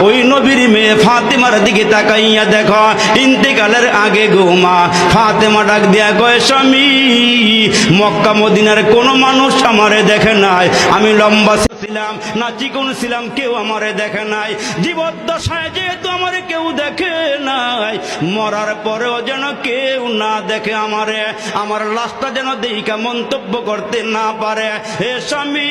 ওই নবীর মেয়ে ফাতেমার দিকে তাকাইয়া দেখো ইন্তেকালের আগে গো মা ফাতেমা ডাক দিয়া কয় স্বামী মক্কা মদিনার কোন মানুষ আমারে দেখে নাই, আমি লম্বা ছিলাম না চিকন ছিলাম কেউ আমারে দেখে নাই, জীবদ্দশায় যেহেতু আমারে কেউ দেখে নাই, মরার পরেও যেন কেউ না দেখে আমারে, আমার লাশটা যেন দেইকা মন্তব্য করতে না পারে। হে স্বামী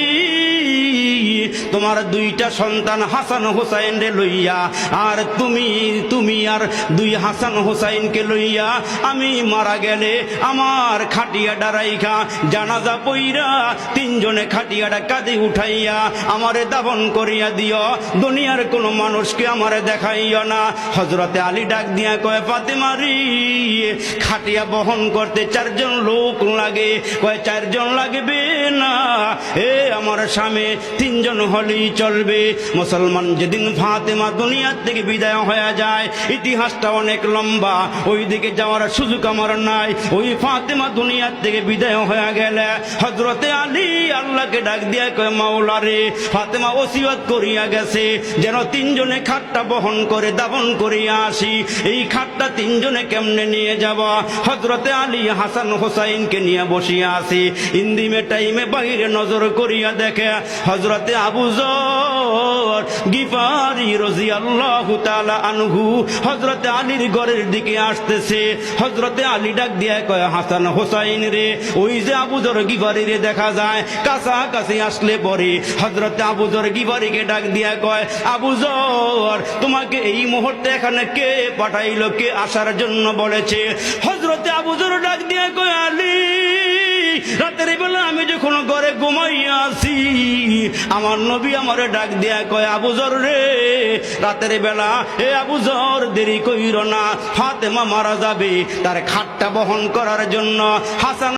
তোমার দুইটা সন্তান হাসান হোসাইন রে লইয়া আর তুমি আর দুই হাসান হোসাইনকে লইয়া আমি মারা গেলে আমার খাটিয়া ডারাইখা জানাজা পইরা তিনজনে খাটিয়াটা কাঁধে উঠাইয়া আমারে দাফন করিয়া দিও, দুনিয়ার কোনো মানুষকে আমারে দেখাইও না। হযরতে আলী ডাক দিয়া কয় ফাতেমারি খাটিয়া বহন করতে চারজন লোক লাগে, কয় চারজন লাগবে না, এ আমার স্বামী তিনজন হলেই চলবে। মুসলমান যেদিন ফাতেমা দুনিয়ার থেকে বিদায় হয়ে যায়, ইতিহাসটা অনেক লম্বা, ওই দিকে যাওয়ার সুযোগ আমার নাই। ওই ফাতেমা দুনিয়ার থেকে বিদায় হয়ে গেলে হযরতে আলী আল্লাহকে ডাক দিয়া কয় মাওলা রে ফাতেমা ওসিয়ত করিয়া গেছে যেন তিনজনে খাটটা বহন করে দাফন করিয়া আসি, এই খাটটা তিনজনে কেমনে নিয়ে যাব? হযরতে আলী হাসান হোসাইনকে নিয়ে বসিয়া আছি, ইন্দিমে টাইমে বাহিরে নজর করিয়া দেখে হযরতে আবু যর গিফারি রাদিয়াল্লাহু তাআলা আনহু হযরতে আলীর ঘরের দিকে আসতেছে। হযরতে আলী ডাক দিয়া কয় হাসান হোসাইন রে, ওই যে আবু যর গিফারি রে দেখা যায়, কাছাকাছি আসলে পরে হযরতে আবু যর গিফারিকে ডাক দিয়া কয় আবু যর তোমাকে এই মুহূর্তে এখানে কে পাঠাইলো, কে আসার জন্য বলেছে? হযরতে আবু যর ডাক দিয়া কয় আলী রাতের বেলা আমি যখন ঘরে ঘুমাইয়া আছি আমার নবী আমারে ডাক দিয়া কয় আবু যর রে রাতের বেলা এ আবু যর দেরি কইরো না, ফাতেমা মারা যাবে, তার খাটটা বহন করার জন্য হাসান